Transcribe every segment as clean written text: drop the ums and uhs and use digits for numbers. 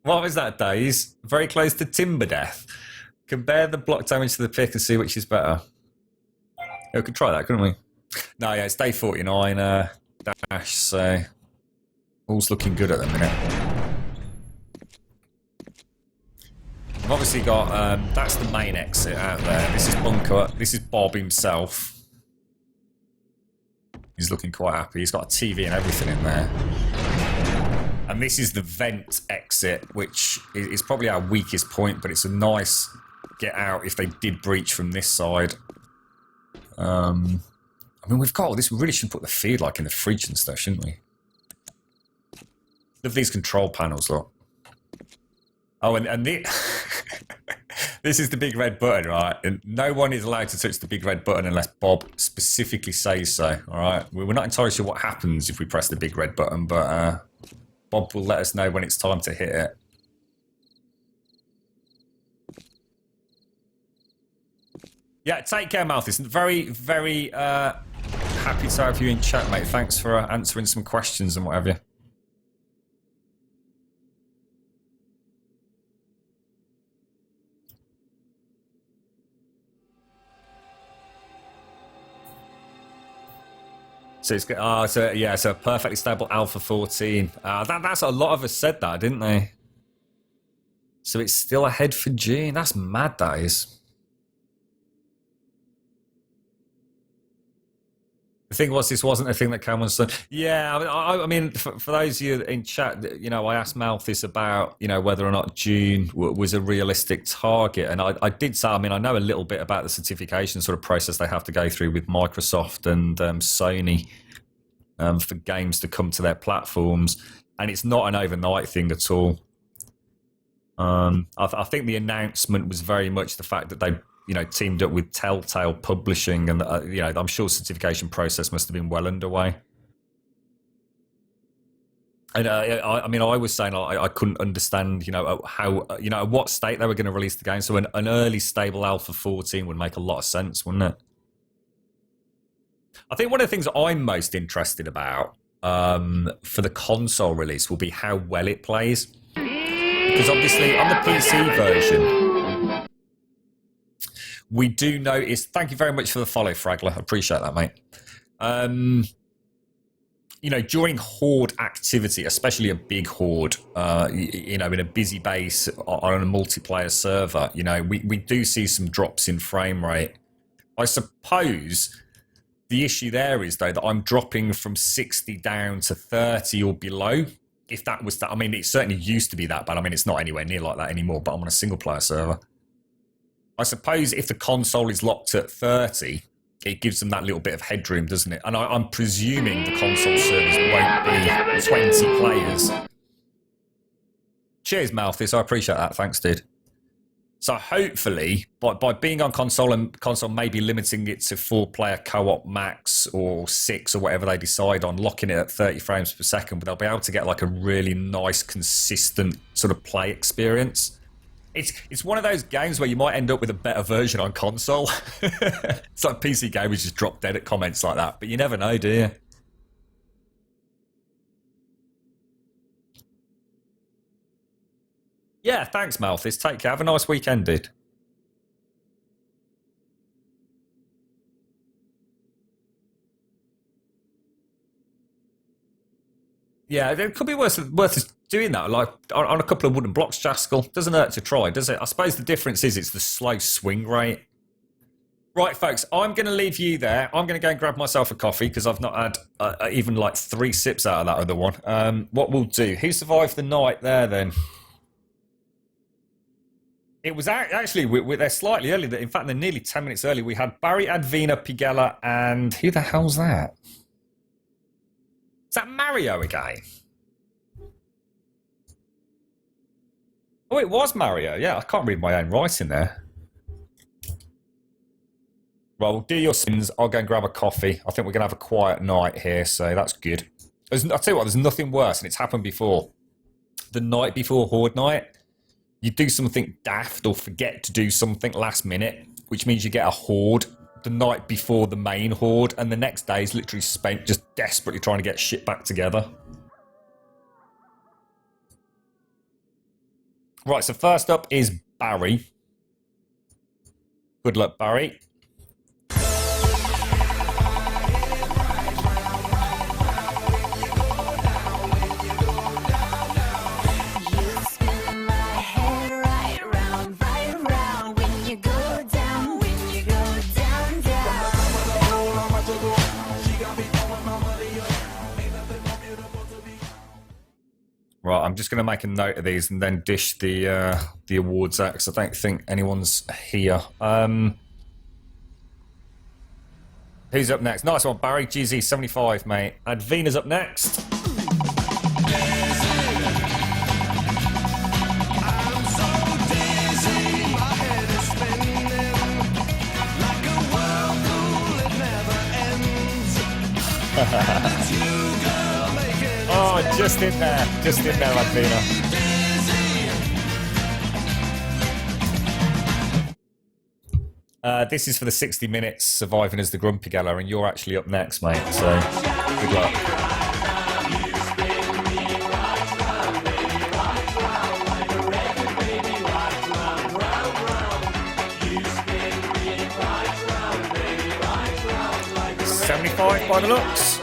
What was that, Days? Very close to Timber Death. Compare the block damage to the pick and see which is better. Yeah, we could try that, couldn't we? No, yeah, it's day 49, Dash, so all's looking good at the minute. I've obviously got, that's the main exit out there. This is Bunker, this is Bob himself. He's looking quite happy. He's got a TV and everything in there. And this is the vent exit, which is probably our weakest point, but it's a nice get out if they did breach from this side. I mean, we've got all this. We really should put the feed like in the fridge and stuff, shouldn't we? Look at these control panels, look. Oh, and this is the big red button, right? And no one is allowed to touch the big red button unless Bob specifically says so, all right? We're not entirely sure what happens if we press the big red button, but Bob will let us know when it's time to hit it. Yeah, take care, Malthus. Very, very happy to have you in chat, mate. Thanks for answering some questions and whatever. So it's so perfectly stable Alpha 14. That's a lot of us said that, didn't they? So it's still ahead for Gene. That's mad, that is. The thing was, this wasn't a thing that Cameron said. Yeah, I mean, for those of you in chat, you know, I asked Malthus about, you know, whether or not June was a realistic target, and I did say, I mean, I know a little bit about the certification sort of process they have to go through with Microsoft and Sony for games to come to their platforms, and it's not an overnight thing at all. I think the announcement was very much the fact that they, you know, teamed up with Telltale Publishing, and you know, I'm sure certification process must have been well underway. And I mean, I was saying I couldn't understand, you know, how, you know, what state they were going to release the game. So an early stable Alpha 14 would make a lot of sense, wouldn't it? I think one of the things I'm most interested about for the console release will be how well it plays, because obviously on the PC version, we do notice. Thank you very much for the follow, Fragler. I appreciate that, mate. You know, during horde activity, especially a big horde, you know, in a busy base on a multiplayer server, you know, we do see some drops in frame rate. I suppose the issue there is, though, that I'm dropping from 60 down to 30 or below. If that was that, I mean, it certainly used to be that bad. I mean, it's not anywhere near like that anymore, but I'm on a single player server. I suppose if the console is locked at 30, it gives them that little bit of headroom, doesn't it? And I'm presuming the console servers won't be 20 players. Cheers, Malthus. I appreciate that. Thanks, dude. So hopefully, by being on console and console maybe limiting it to 4-player co-op max or 6 or whatever they decide on, locking it at 30 frames per second, but they'll be able to get like a really nice, consistent sort of play experience. It's one of those games where you might end up with a better version on console. It's like PC gamers just drop dead at comments like that, but you never know, do you? Yeah, thanks, Malthus. Take care. Have a nice weekend, dude. Yeah, it could be worth doing that, like on a couple of wooden blocks, Jaskell. Doesn't hurt to try, does it? I suppose the difference is it's the slow swing rate. Right, folks, I'm going to leave you there. I'm going to go and grab myself a coffee because I've not had even like 3 sips out of that other one. What we'll do, who survived the night there then? It was actually, they're slightly early. In fact, they're nearly 10 minutes early. We had Barry, Advina, Pigella, and who the hell's that? Is that Mario again? Oh, it was Mario. Yeah, I can't read my own writing there. Well, do your sins. I'll go and grab a coffee. I think we're going to have a quiet night here, so that's good. I'll tell you what, there's nothing worse, and it's happened before. The night before Horde Night, you do something daft or forget to do something last minute, which means you get a Horde the night before the main Horde, and the next day is literally spent just desperately trying to get shit back together. Right, so first up is Barry. Good luck, Barry. Right, I'm just going to make a note of these and then dish the awards out because I don't think anyone's here. Who's up next? Nice one, Barry. GZ75, mate. Advina's up next. Oh, just in there, Advina. This is for the 60 minutes surviving as the Grumpy Geller, and you're actually up next, mate. So, good luck. $75 by the looks.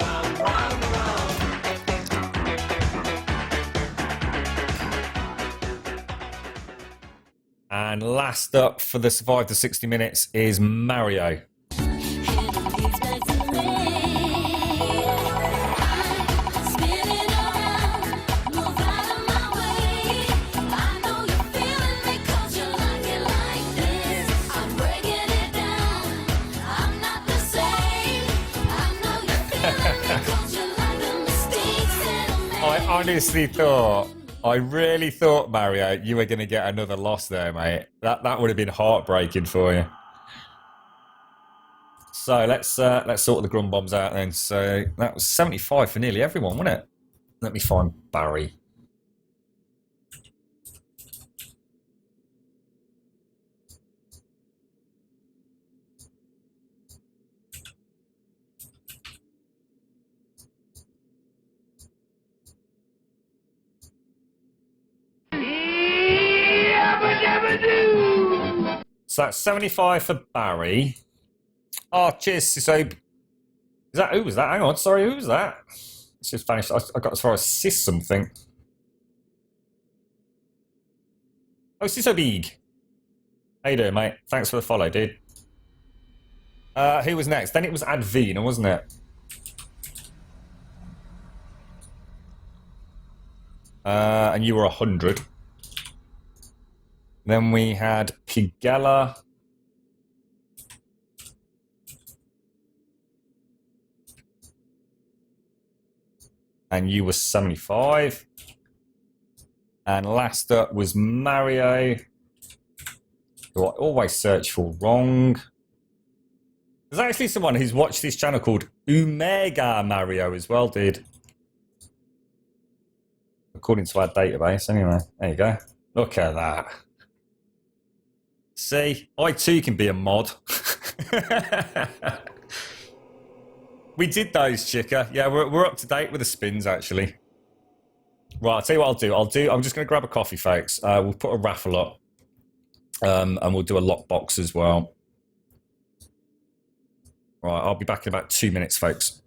And last up for the Survive the 60 Minutes is Mario. I really thought, Mario, you were going to get another loss there, mate. That would have been heartbreaking for you. So let's sort the Grum Bombs out then. So that was 75 for nearly everyone, wasn't it? Let me find Barry. So that's 75 for Barry. Oh, cheers, so is that who was that? Hang on, sorry, who was that? It's just vanished. I got as far as sis something. Oh, Siso Big. How you doing, mate? Thanks for the follow, dude. Who was next? Then it was Advina, wasn't it? And you were 100. Then we had Pigella. And you were 75. And last up was Mario, who I always search for wrong. There's actually someone who's watched this channel called Omega Mario as well, dude. According to our database, anyway. There you go. Look at that. See, I too can be a mod. We did those, Chicka. Yeah, we're up to date with the spins, actually. Right, I'll tell you what I'll do. I'm just going to grab a coffee, folks. We'll put a raffle up. And we'll do a lockbox as well. Right, I'll be back in about 2 minutes, folks.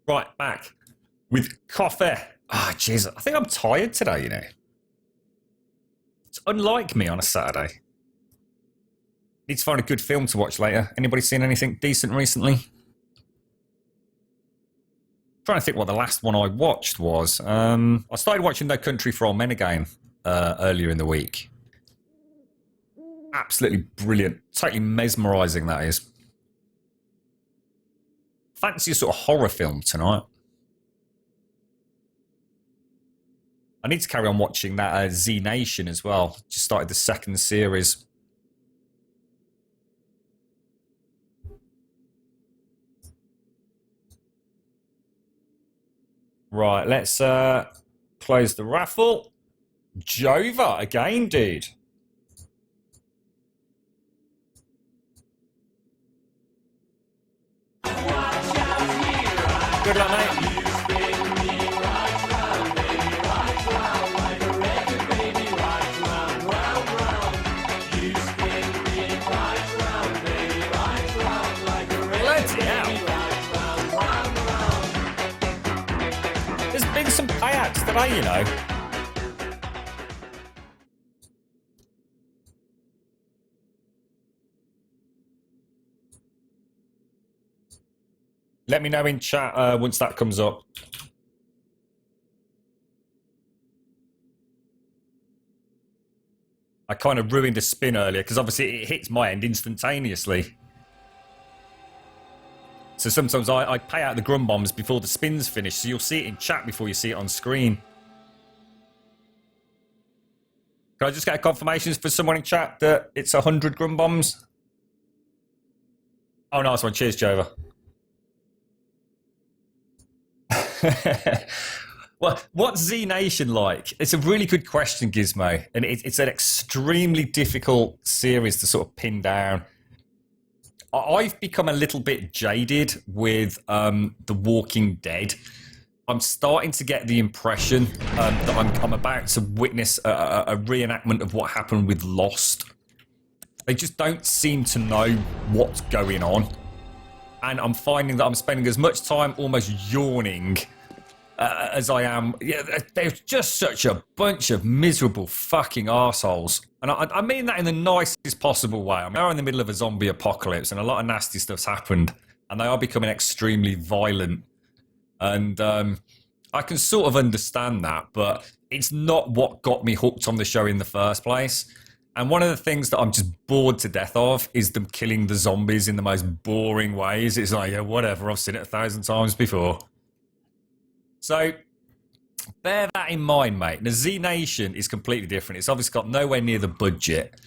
Right, back with coffee. Ah, oh, jeez, I think I'm tired today, you know. It's unlike me on a Saturday. Need to find a good film to watch later. Anybody seen anything decent recently? Trying to think what the last one I watched was. I started watching No Country for Old Men again earlier in the week. Absolutely brilliant. Totally mesmerising, that is. Fancy a sort of horror film tonight. I need to carry on watching that Z Nation as well. Just started the second series. Right, let's close the raffle. Jova again, dude. Good luck, mate. Bloody hell. There's been some payouts today, you know. Let me know in chat once that comes up. I kind of ruined a spin earlier because obviously it hits my end instantaneously. So sometimes I pay out the grum bombs before the spin's finished, so you'll see it in chat before you see it on screen. Can I just get a confirmation for someone in chat that it's 100 grum bombs? Oh, nice one. Cheers, Jova. Well, what's Z Nation like? It's a really good question, Gizmo, and it's an extremely difficult series to sort of pin down. I've become a little bit jaded with The Walking Dead. I'm starting to get the impression that I'm about to witness a reenactment of what happened with Lost. They just don't seem to know what's going on. And I'm finding that I'm spending as much time almost yawning as I am. Yeah, there's just such a bunch of miserable fucking arseholes. And I mean that in the nicest possible way. I mean, we're in the middle of a zombie apocalypse and a lot of nasty stuff's happened. And they are becoming extremely violent. And I can sort of understand that, but it's not what got me hooked on the show in the first place. And one of the things that I'm just bored to death of is them killing the zombies in the most boring ways. It's like, yeah, whatever, I've seen it 1,000 times before. So bear that in mind, mate. The Z Nation is completely different. It's obviously got nowhere near the budget.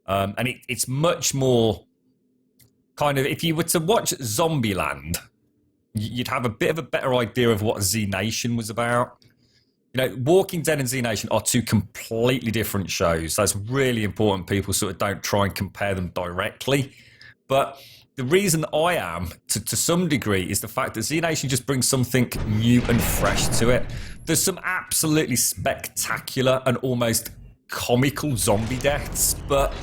And it's much more kind of, if you were to watch Zombieland, you'd have a bit of a better idea of what Z Nation was about. You know, Walking Dead and Z Nation are two completely different shows. That's really important. People sort of don't try and compare them directly. But the reason I am, to some degree, is the fact that Z Nation just brings something new and fresh to it. There's some absolutely spectacular and almost comical zombie deaths, but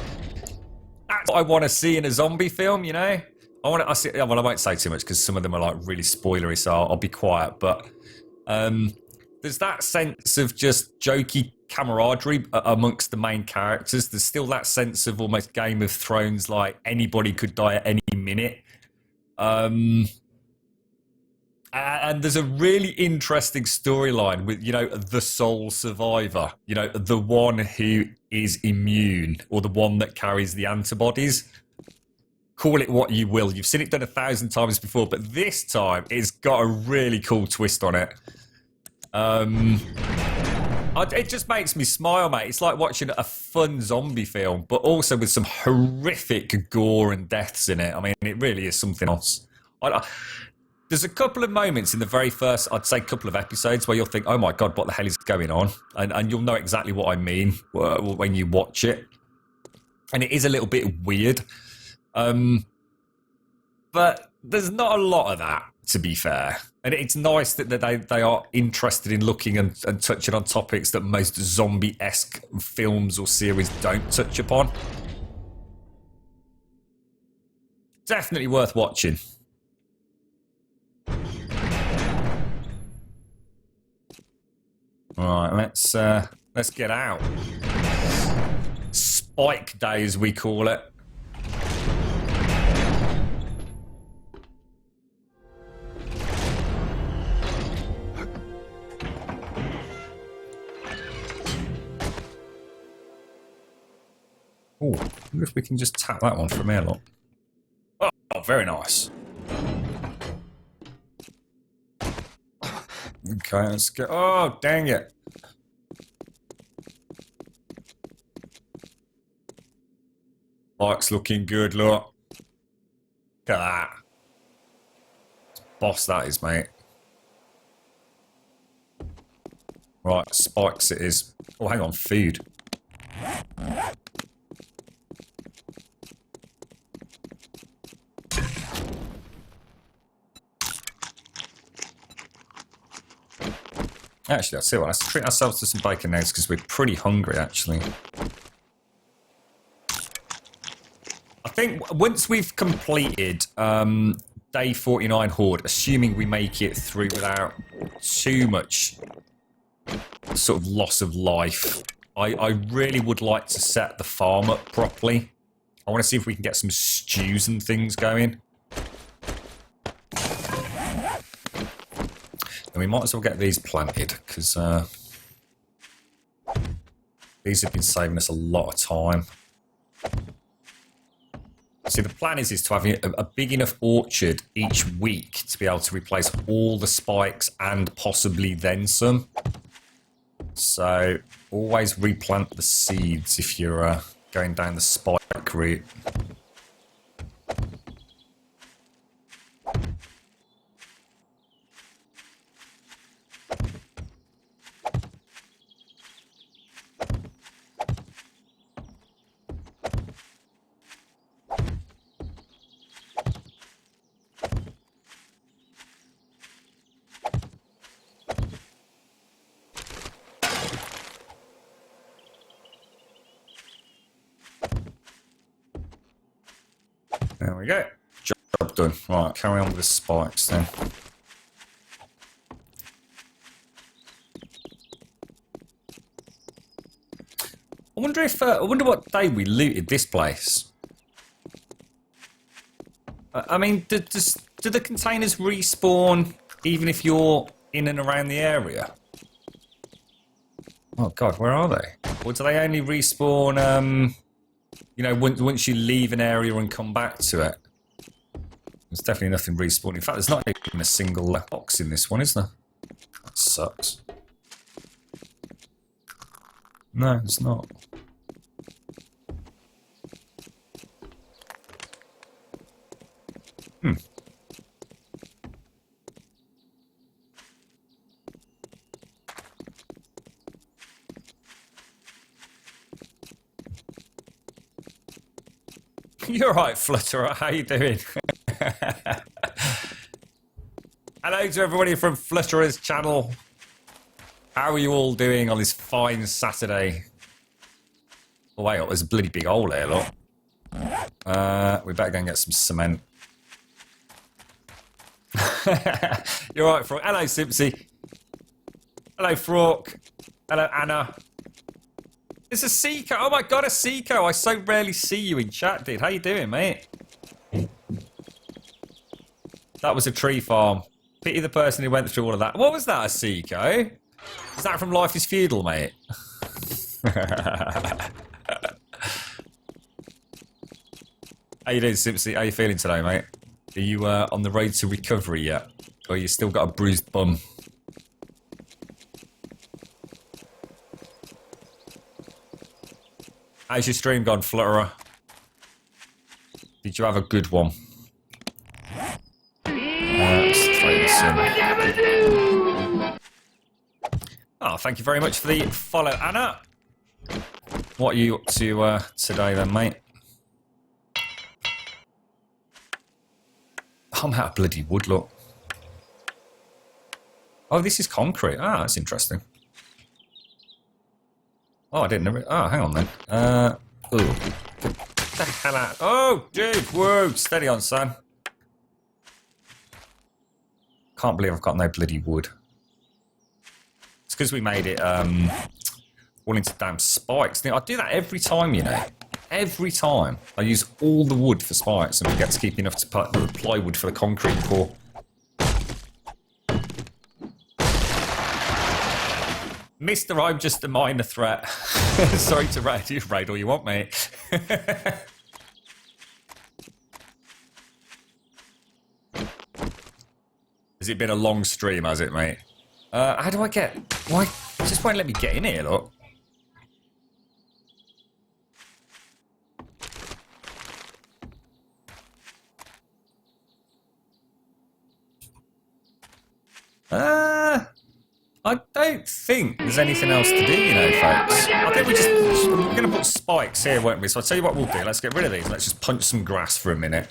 that's what I want to see in a zombie film, you know? Well, I won't say too much because some of them are like really spoilery, so I'll be quiet. But there's that sense of just jokey camaraderie amongst the main characters. There's still that sense of almost Game of Thrones, like anybody could die at any minute. And there's a really interesting storyline with, you know, the sole survivor, you know, the one who is immune or the one that carries the antibodies. Call it what you will. You've seen it done 1,000 times before, but this time it's got a really cool twist on it. It just makes me smile, mate. It's like watching a fun zombie film, but also with some horrific gore and deaths in it. I mean, it really is something else. There's a couple of moments in the very first, I'd say, couple of episodes where you'll think, oh my God, what the hell is going on? And you'll know exactly what I mean when you watch it. And it is a little bit weird. But there's not a lot of that, to be fair. And it's nice that they are interested in looking and touching on topics that most zombie-esque films or series don't touch upon. Definitely worth watching. All right, let's get out. Spike Day, as we call it. Oh, I wonder if we can just tap that one from here, look. Oh, very nice. Okay, let's go. Oh, dang it. Bike's looking good, look. Look at that. Boss that is, mate. Right, spikes it is. Oh, hang on, food. Actually, I'll see what. Let's treat ourselves to some bacon eggs because we're pretty hungry, actually. I think once we've completed day 49 Horde, assuming we make it through without too much sort of loss of life, I really would like to set the farm up properly. I want to see if we can get some stews and things going. And we might as well get these planted, because these have been saving us a lot of time. See, the plan is to have a big enough orchard each week to be able to replace all the spikes and possibly then some. So, always replant the seeds if you're going down the spike route. There we go. Job done. Right, carry on with the spikes then. I wonder what day we looted this place. I mean, do the containers respawn even if you're in and around the area? Oh God, where are they? Or do they only respawn? You know, once you leave an area and come back to it. There's definitely nothing respawning. In fact, there's not even a single box in this one, is there? That sucks. No, it's not. You're right, Flutterer. How you doing? Hello to everybody from Flutterer's channel. How are you all doing on this fine Saturday? Oh, wait, there's a bloody big hole there, look. We better go and get some cement. You're right, Frog. Hello, Simpsy. Hello, Frog. Hello, Anna. It's a Seiko. Oh my God, a Seiko. I so rarely see you in chat, dude. How you doing, mate? That was a tree farm. Pity the person who went through all of that. What was that, a Seiko? Is that from Life is Feudal, mate? How you doing, Simpsy? How you feeling today, mate? Are you on the road to recovery yet? Or you still got a bruised bum? How's your stream gone, Flutterer? Did you have a good one? Let's throw this in. Oh, thank you very much for the follow, Anna. What are you up to today then, mate? I'm out of bloody wood, look. Oh, this is concrete. Ah, that's interesting. Oh, I didn't know. Oh, hang on then. Ooh. Get the hell out. Oh, dude. Whoa. Steady on, son. Can't believe I've got no bloody wood. It's because we made it all into damn spikes. I do that every time, you know. Every time. I use all the wood for spikes and forget to keep enough to put the plywood for the concrete pour. Mister, I'm just a minor threat. Sorry to raid you. Raid all you want, mate. Has it been a long stream, has it, mate? How do I get... Why? It just won't let me get in here, look. I don't think there's anything else to do, you know, folks. I think we're going to put spikes here, won't we? So I'll tell you what we'll do. Let's get rid of these. Let's just punch some grass for a minute.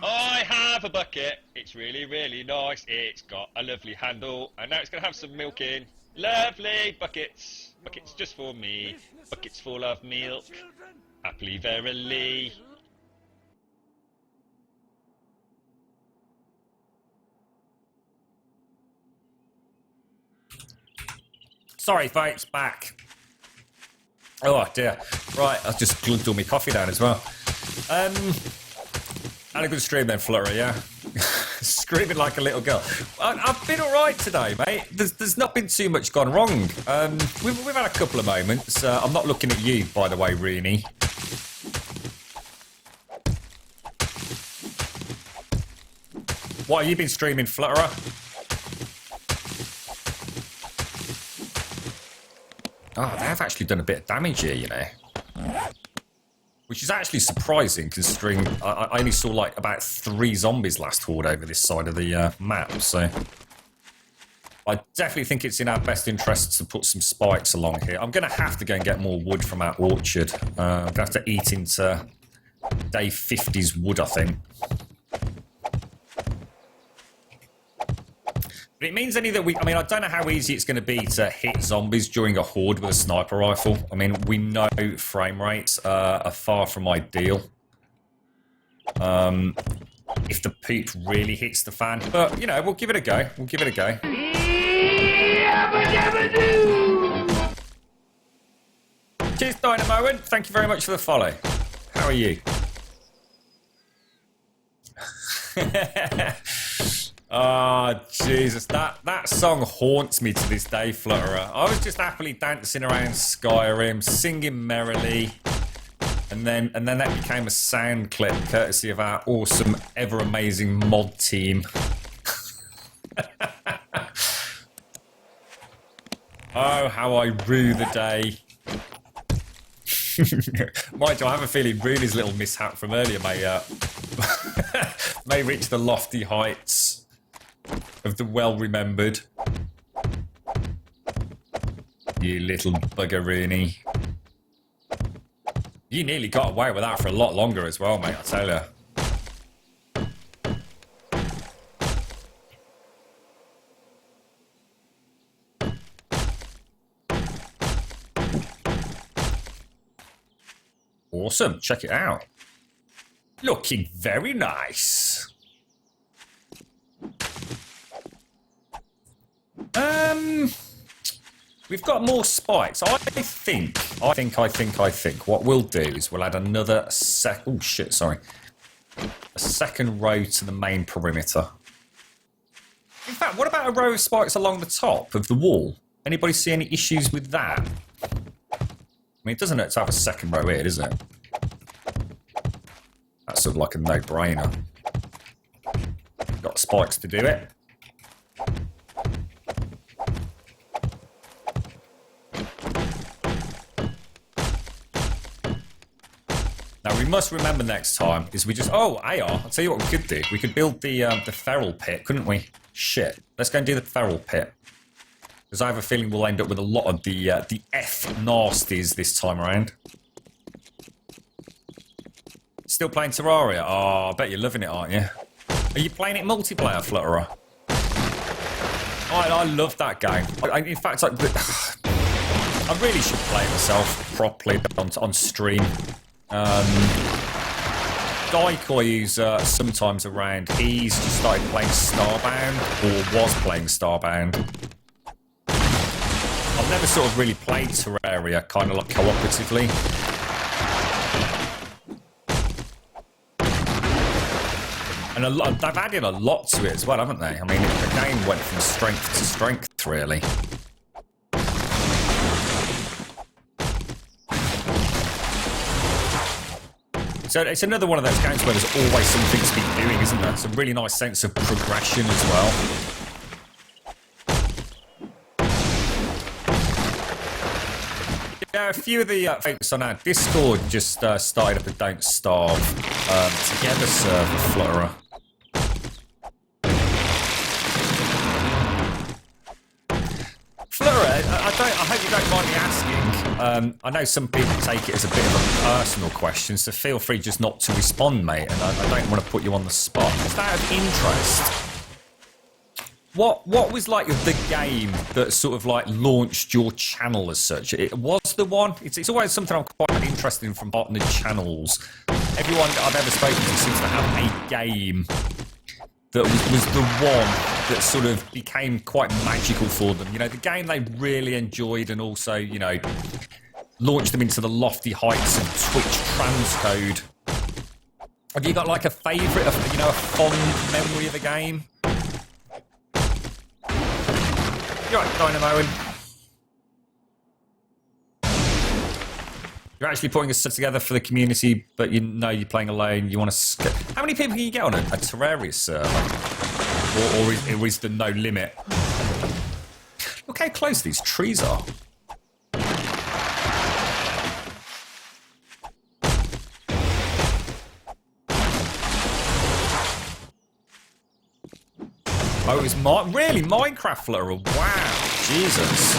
I have a bucket. It's really, really nice. It's got a lovely handle, and now it's going to have some milk in. Lovely buckets. Buckets just for me. Buckets full of milk. Happily, verily. Sorry, folks, back. Oh, dear. Right, I've just glugged all my coffee down as well. Had a good stream then, Flurry, yeah? Screaming like a little girl. I've been alright today, mate. There's not been too much gone wrong. We've had a couple of moments. I'm not looking at you, by the way, Reenie. What, have you been streaming, Flutterer? Oh, they have actually done a bit of damage here, you know. Which is actually surprising, considering I only saw like about 3 zombies last horde over this side of the map, so... I definitely think it's in our best interests to put some spikes along here. I'm going to have to go and get more wood from our orchard. I'm going to have to eat into day 50's wood, I think. But it means only that I mean, I don't know how easy it's going to be to hit zombies during a horde with a sniper rifle. I mean, we know frame rates are far from ideal. If the poop really hits the fan. But, you know, we'll give it a go. We'll give it a go. Cheers, Dynamo. Thank you very much for the follow. How are you? Oh, Jesus, that song haunts me to this day, Flutterer. I was just happily dancing around Skyrim, singing merrily, and then that became a sound clip courtesy of our awesome, ever-amazing mod team. Oh, how I rue the day. Mind you, I have a feeling Rooney's little mishap from earlier may reach the lofty heights of the well-remembered. You little bugger, Rooney. You nearly got away with that for a lot longer as well, mate, I tell you. Awesome, check it out. Looking very nice. We've got more spikes. I think what we'll do is we'll add another a second row to the main perimeter. In fact, what about a row of spikes along the top of the wall? Anybody see any issues with that? I mean, it doesn't hurt to have a second row here, does it? that's sort of like a no-brainer. Got spikes to do it. Now we must remember next time is we just I'll tell you what we could do. We could build the feral pit, couldn't we? Shit. Let's go and do the feral pit. Because I have a feeling we'll end up with a lot of the F nasties this time around. Still playing Terraria? Oh, I bet you're loving it, aren't you? Are you playing it multiplayer, Flutterer? I love that game. In fact, I really should play it myself properly on stream. Daikoi, who's sometimes around, he's just started playing Starbound, or was playing Starbound. I've never sort of really played Terraria, kind of like cooperatively. And they've added a lot to it as well, haven't they? I mean, the game went from strength to strength, really. So it's another one of those games where there's always something to be doing, isn't there? It's a really nice sense of progression as well. Yeah, a few of the folks on our Discord just started up a Don't Starve Together server, Flutterer. Flutterer, I hope you don't mind me asking. I know some people take it as a bit of a personal question, so feel free just not to respond, mate. And I don't want to put you on the spot. Just out of interest, what was like the game that sort of like launched your channel as such? It was the one. It's always something I'm quite interested in from partnered channels. Everyone that I've ever spoken to seems to have a game that was the one that sort of became quite magical for them. You know, the game they really enjoyed and also, you know, launched them into the lofty heights of Twitch transcode. Have you got like a favourite, you know, a fond memory of a game? You're right, Dynamoing. You're actually putting a set together for the community, but you know you're playing alone. You want to... How many people can you get on a Terraria server? Or is there no limit? Look how close these trees are. Oh, it was really Minecraft, Flutterer. Wow, Jesus.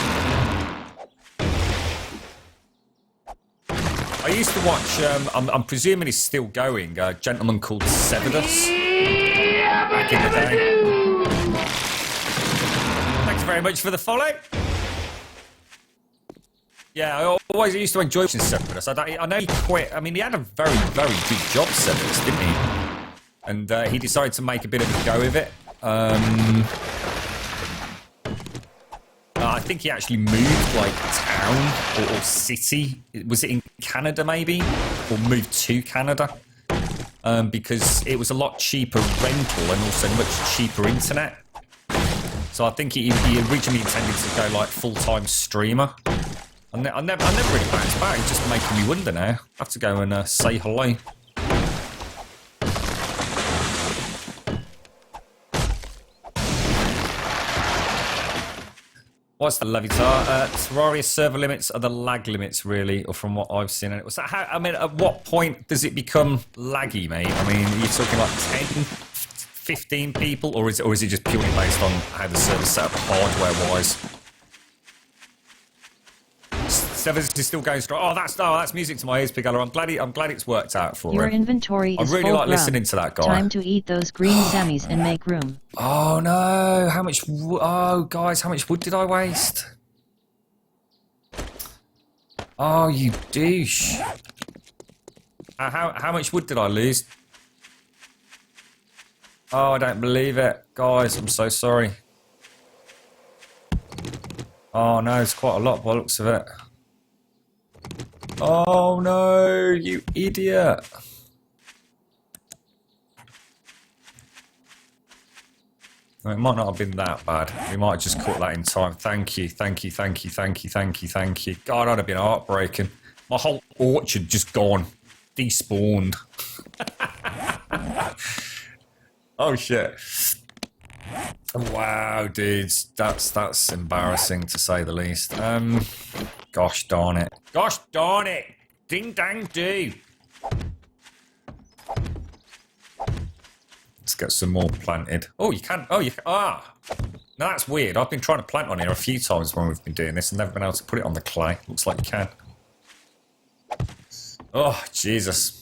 I used to watch, I'm presuming he's still going, a gentleman called Sevidus back in the day. Thanks very much for the follow. Yeah, I always used to enjoy watching Sevidus. I know he quit. I mean, he had a very, very good job, Sevidus, didn't he? And he decided to make a bit of a go of it. I think he actually moved, like, town or city. Was it in Canada, maybe? Or moved to Canada? Because it was a lot cheaper rental and also much cheaper internet. So I think he originally intended to go, like, full-time streamer. I never really bounced back. It's just making me wonder now. I have to go and say hello. What's the Levitar? Terraria server limits are the lag limits, really, or from what I've seen. And so I mean, at what point does it become laggy, mate? I mean, are you talking like 10, 15 people, or is it just purely based on how the server's set up hardware-wise? Servers is still going strong. Oh, that's music to my ears, Pigala. I'm glad it's worked out for Your him. inventory is I really full like grub. listening to that guy. Time to eat those green semis and make room. Oh no! How much? Oh, guys, how much wood did I waste? Oh, you douche! How much wood did I lose? Oh, I don't believe it, guys. I'm so sorry. Oh no, it's quite a lot by the looks of it. Oh no, you idiot! Well, it might not have been that bad. We might have just caught that in time. Thank you. God, I'd have been heartbreaking. My whole orchard just gone. Despawned. Oh shit. Wow, dudes, that's embarrassing to say the least. Gosh darn it. Gosh darn it! Ding dang do. Let's get some more planted. Oh, you can. Oh, you can. Ah, now that's weird. I've been trying to plant on here a few times when we've been doing this and never been able to put it on the clay. Looks like you can. Oh, Jesus.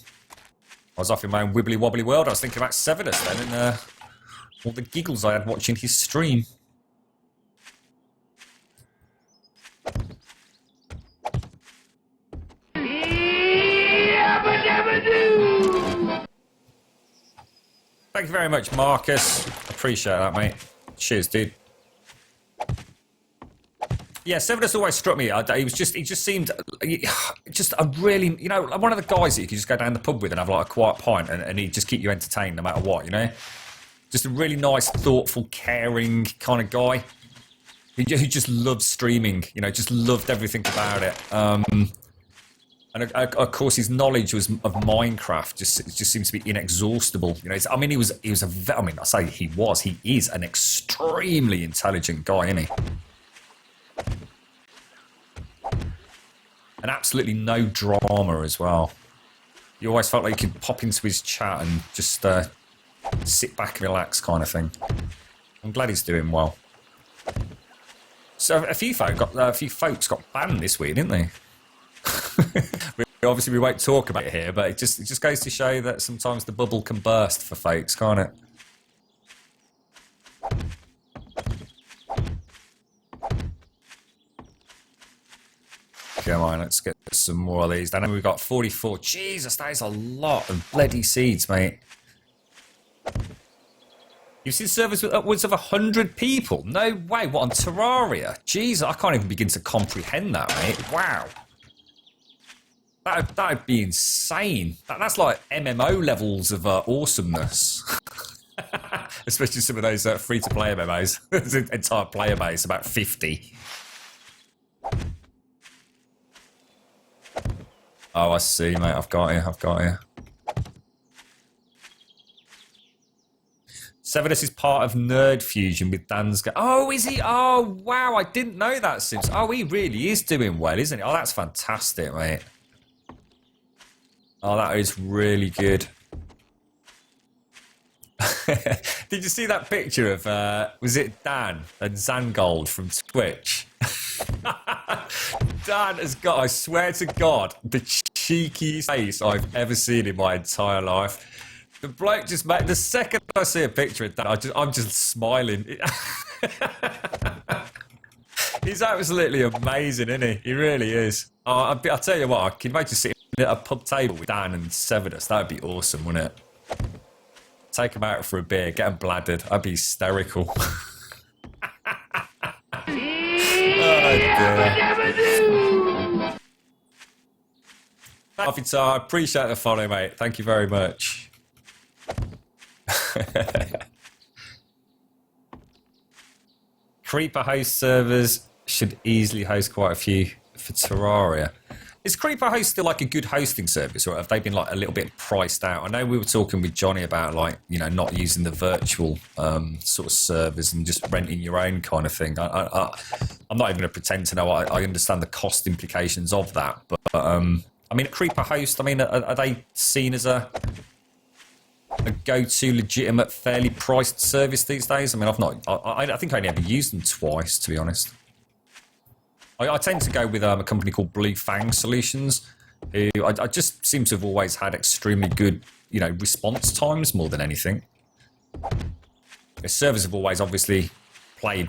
I was off in my own wibbly wobbly world. I was thinking about Severus then and all the giggles I had watching his stream. Thank you very much, Marcus. Appreciate that, mate. Cheers, dude. Yeah, Severus always struck me. He just seemed just a really, you know, one of the guys that you could just go down the pub with and have like a quiet pint and he'd just keep you entertained no matter what, you know? Just a really nice, thoughtful, caring kind of guy who just loved streaming, you know, just loved everything about it. And of course, his knowledge of Minecraft just seems to be inexhaustible. You know, he is an extremely intelligent guy, isn't he? And absolutely no drama as well. You always felt like you could pop into his chat and just sit back and relax, kind of thing. I'm glad he's doing well. So a few folks got banned this week, didn't they? Obviously, we won't talk about it here, but it just goes to show that sometimes the bubble can burst for folks, can't it? Come on, let's get some more of these. I know we've got 44. Jesus, that is a lot of bloody seeds, mate. You've seen servers with upwards of 100 people? No way. What, on Terraria? Jeez, I can't even begin to comprehend that, mate. Wow. That'd be insane. That's like MMO levels of awesomeness. Especially some of those free-to-play MMOs. There's an entire player base, about 50. Oh, I see, mate. I've got you. Severus is part of Nerd Fusion with Dan's... Oh, is he? Oh, wow. I didn't know that since... Oh, he really is doing well, isn't he? Oh, that's fantastic, mate. Oh, that is really good. Did you see that picture of, was it Dan and Zangold from Twitch? Dan has got, I swear to God, the cheekiest face I've ever seen in my entire life. The bloke just made, the second I see a picture of Dan, I'm just smiling. He's absolutely amazing, isn't he? He really is. Oh, I'll tell you what, I can imagine sitting at a pub table with Dan and Severus. That would be awesome, wouldn't it? Take them out for a beer, get them bladdered. That'd be hysterical. Oh, dear. Avatar, I appreciate the follow, mate. Thank you very much. Creeper host servers should easily host quite a few for Terraria. Is Creeper Host still like a good hosting service, or have they been like a little bit priced out? I know we were talking with Johnny about like, you know, not using the virtual sort of servers and just renting your own kind of thing. I'm not even going to pretend to know. I understand the cost implications of that, but I mean, Creeper Host. I mean, are they seen as a go-to legitimate, fairly priced service these days? I mean, I think I only ever used them twice, to be honest. I tend to go with a company called Blue Fang Solutions, who I just seem to have always had extremely good, you know, response times more than anything. The servers have always obviously played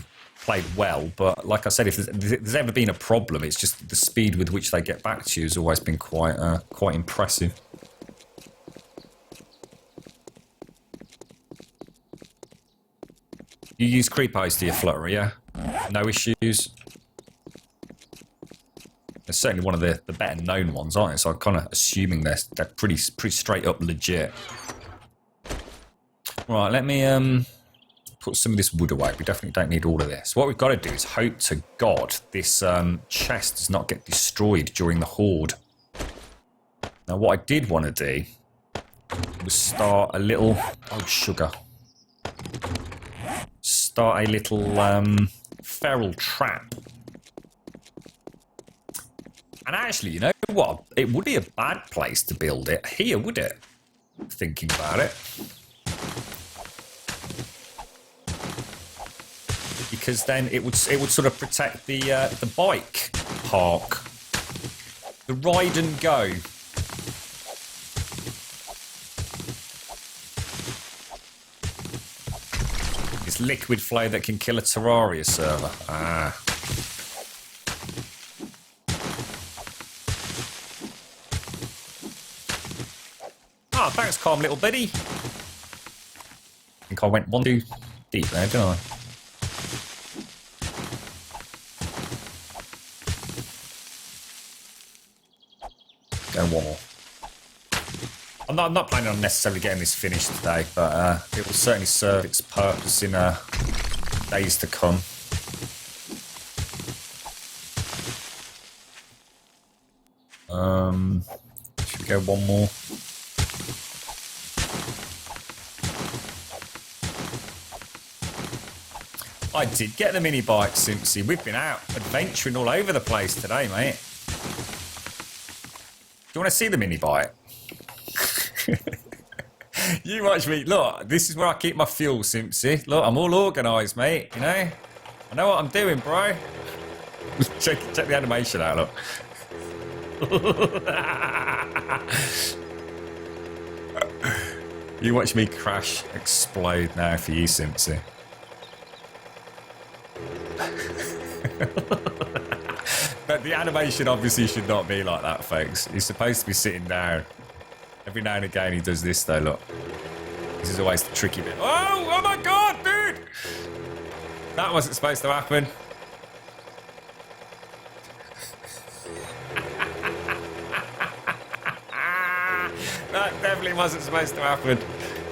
well, but like I said, if there's ever been a problem, it's just the speed with which they get back to you has always been quite impressive. You use Creephost to your Flutter, yeah? No issues? It's certainly one of the better known ones, aren't it? So I'm kind of assuming they're pretty straight up legit. Right, let me put some of this wood away. We definitely don't need all of this. What we've got to do is hope to God this chest does not get destroyed during the horde. Now, what I did want to do was start a little... Oh, sugar. start a little feral trap. And actually, you know what? It would be a bad place to build it. Here, would it? Thinking about it. Because then it would sort of protect the bike park. The ride and go. It's liquid flow that can kill a Terraria server. Ah. Oh, thanks, calm little buddy. I think I went one too deep there, didn't I? Go one more. I'm not planning on necessarily getting this finished today, but it will certainly serve its purpose in days to come. Should we go one more? I did get the mini bike, Simpsy. We've been out adventuring all over the place today, mate. Do you want to see the mini bike? You watch me. Look, this is where I keep my fuel, Simpsy. Look, I'm all organised, mate. You know? I know what I'm doing, bro. check the animation out, look. You watch me crash, explode now for you, Simpsy. But the animation obviously should not be like that, folks. He's supposed to be sitting down. Every now and again he does this though, look. This is always the tricky bit. Oh my god, dude! That wasn't supposed to happen. That definitely wasn't supposed to happen.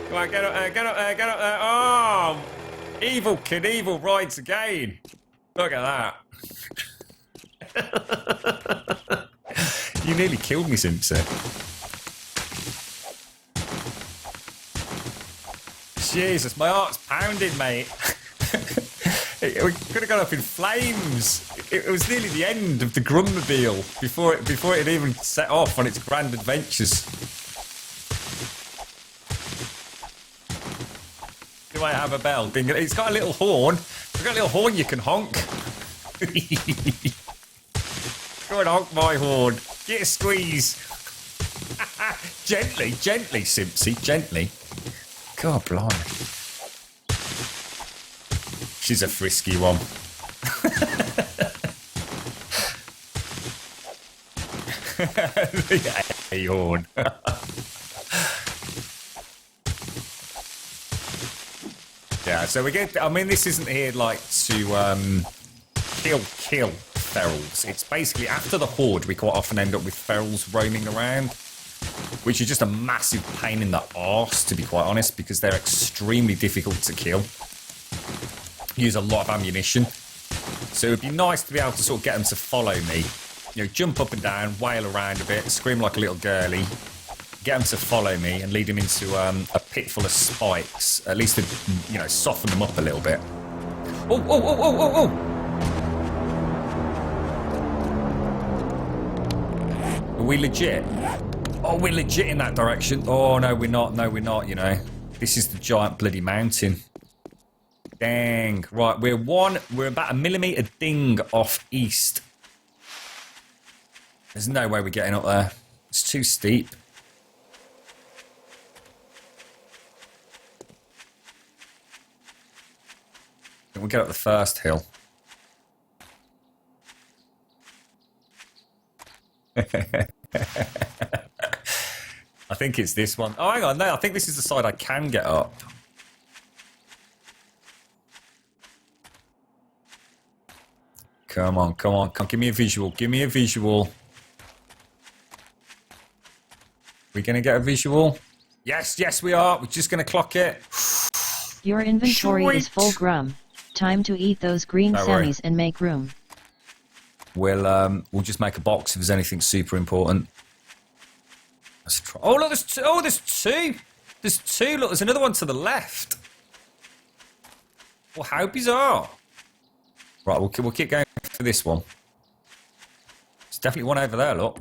Come on, get up there, get up there, get up there. Oh! Evil Knievel rides again. Look at that. You nearly killed me, Simpson. Jesus, my heart's pounding, mate. We could have gone up in flames. It was nearly the end of the Grummobile before it had even set off on its grand adventures. Do I have a bell? It's got a little horn. It's got a little horn you can honk. Go and honk my horn. Get a squeeze. Gently, gently, Simpsy, gently. God blimey. She's a frisky one. The horn. Yeah, so we get. I mean, this isn't here like to kill ferals. It's basically after the horde, we quite often end up with ferals roaming around, which is just a massive pain in the arse, to be quite honest, because they're extremely difficult to kill. Use a lot of ammunition, so it would be nice to be able to sort of get them to follow me. You know, jump up and down, wail around a bit, scream like a little girlie. Get them to follow me and lead them into a pit full of spikes. At least to, you know, soften them up a little bit. Oh, oh, oh, oh, oh, oh! Are we legit? Oh, we're legit in that direction. Oh, no, we're not. No, we're not, you know. This is the giant bloody mountain. Dang. Right, we're about a millimetre ding off east. There's no way we're getting up there. It's too steep. We'll get up the first hill. I think it's this one. Oh, hang on. No, I think this is the side I can get up. Come on, come on. Come, give me a visual. Give me a visual. We going to get a visual? Yes, yes, we are. We're just going to clock it. Your inventory Sweet. is full, Grum. Time to eat those green Don't worry. sammies and make room. We'll just make a box if there's anything super important. Let's try. Oh look, there's two. Oh, there's two. There's two. Look, there's another one to the left. Well, how bizarre. Right, we'll keep going for this one. There's definitely one over there, look.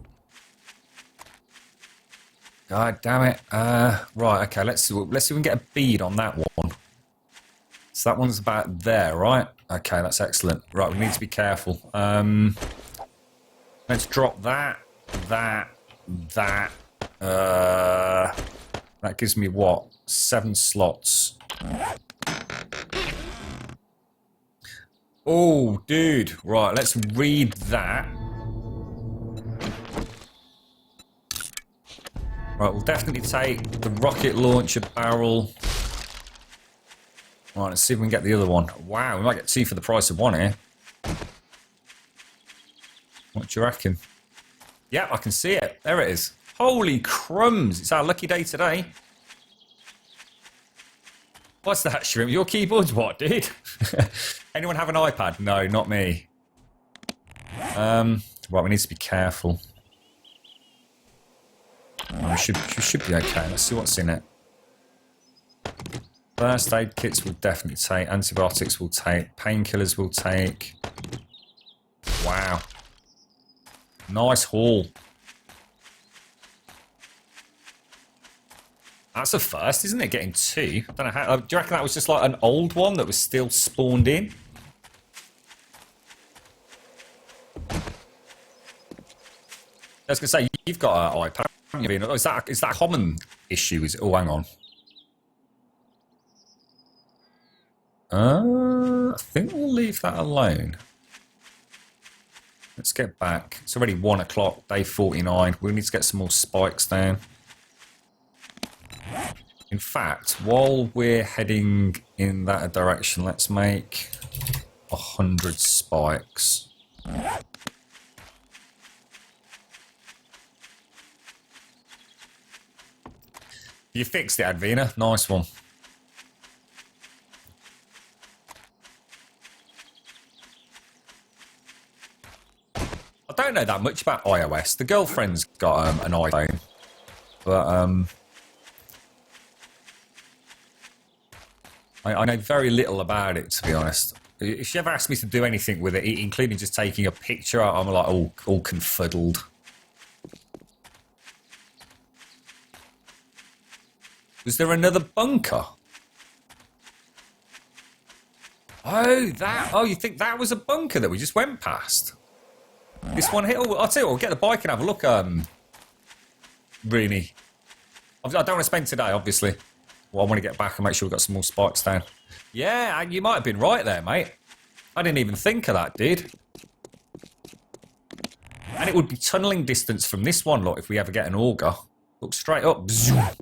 God damn it. Right, okay, let's see if we can get a bead on that one. So that one's about there, right? Okay, that's excellent. Right, we need to be careful. Let's drop that. That gives me what? 7 slots. Oh, dude. Right, let's read that. Right, we'll definitely take the rocket launcher barrel. Right, let's see if we can get the other one. Wow, we might get 2 for the price of 1 here. What do you reckon? Yeah, I can see it. There it is. Holy crumbs. It's our lucky day today. What's that, Shrimp? Your keyboard's what, dude? Anyone have an iPad? No, not me. Right, we need to be careful. Oh, we should be okay. Let's see what's in it. First aid kits will definitely take. Antibiotics will take. Painkillers will take. Wow. Nice haul. That's a first, isn't it? Getting 2. I don't know how. Do you reckon that was just like an old one that was still spawned in? I was going to say, you've got an iPad, haven't you? Is that a common issue? Is it? Oh, hang on. I think we'll leave that alone. Let's get back. It's already 1 o'clock, day 49. We need to get some more spikes down. In fact, while we're heading in that direction, let's make 100 spikes. You fixed it, Advina. Nice one. I don't know that much about iOS. The girlfriend's got an iPhone, but I know very little about it, to be honest. If she ever asked me to do anything with it, including just taking a picture, I'm like all confuddled. Was there another bunker? Oh, you think that was a bunker that we just went past? This one here? Oh, I'll tell you what, we'll get the bike and have a look, Rooney. I don't want to spend today, obviously. Well, I want to get back and make sure we've got some more spikes down. Yeah, you might have been right there, mate. I didn't even think of that, dude. And it would be tunnelling distance from this one, look, if we ever get an auger. Look straight up. Bzzz.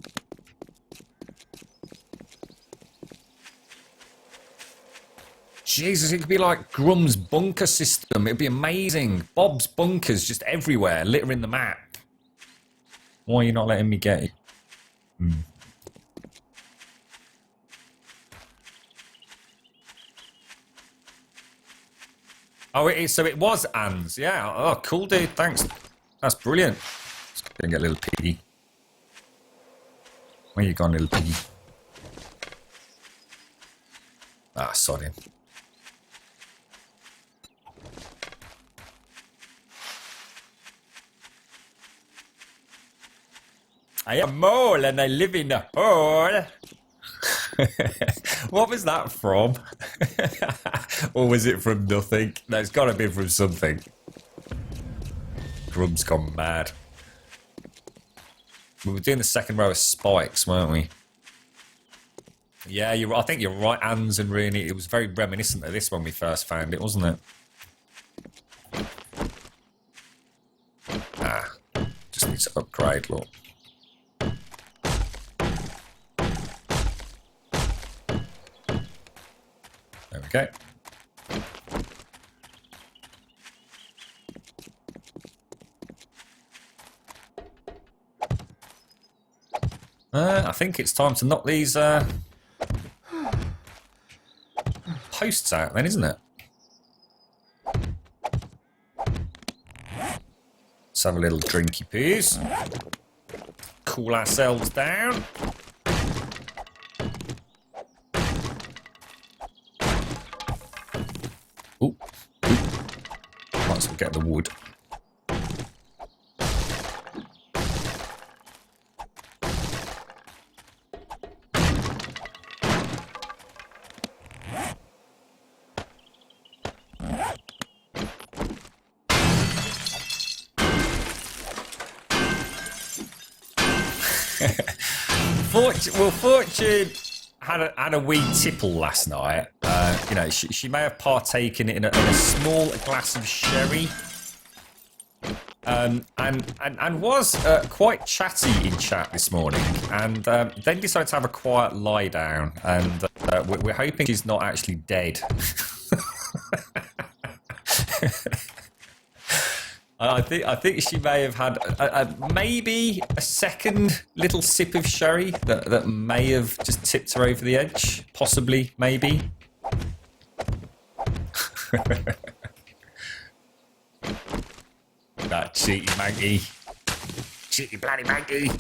Jesus, it could be like Grum's bunker system. It'd be amazing. Bob's bunkers just everywhere, littering the map. Why are you not letting me get it? Oh, so it was Anne's. Yeah. Oh, cool, dude. Thanks. That's brilliant. Let's go and get a little piggy. Where you gone, little piggy? Ah, sod him. I am a mole and I live in a hole. What was that from? Or was it from nothing? No, it's got to be from something. Grum's gone mad. We were doing the second row of spikes, weren't we? Yeah, I think you're right, Anne's and Rooney. It was very reminiscent of this when we first found it, wasn't it? Ah, just needs to upgrade, look. There we go. I think it's time to knock these posts out then, isn't it? Let's have a little drinky poos. Cool ourselves down. get the wood. Fortune had a wee tipple last night. You know, she may have partaken in a small glass of sherry, and was quite chatty in chat this morning, and then decided to have a quiet lie down. And we're hoping she's not actually dead. I think she may have had maybe a second little sip of sherry that may have just tipped her over the edge. Possibly, maybe. That cheeky monkey. Cheeky bloody monkey.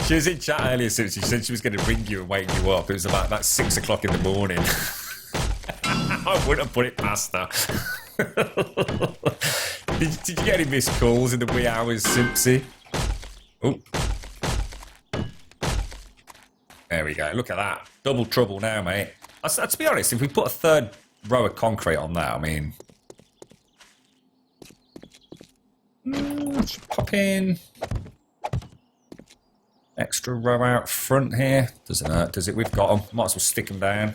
She was in chat earlier, so she said she was going to ring you and wake you up. It was about 6 o'clock in the morning. I wouldn't have put it past her. Did you get any missed calls in the wee hours, Simpsy? Oh. There we go. Look at that. Double trouble now, mate. To be honest, if we put a third row of concrete on that, I mean... Let's pop in... Extra row out front here. Doesn't hurt, does it? We've got them. Might as well stick them down.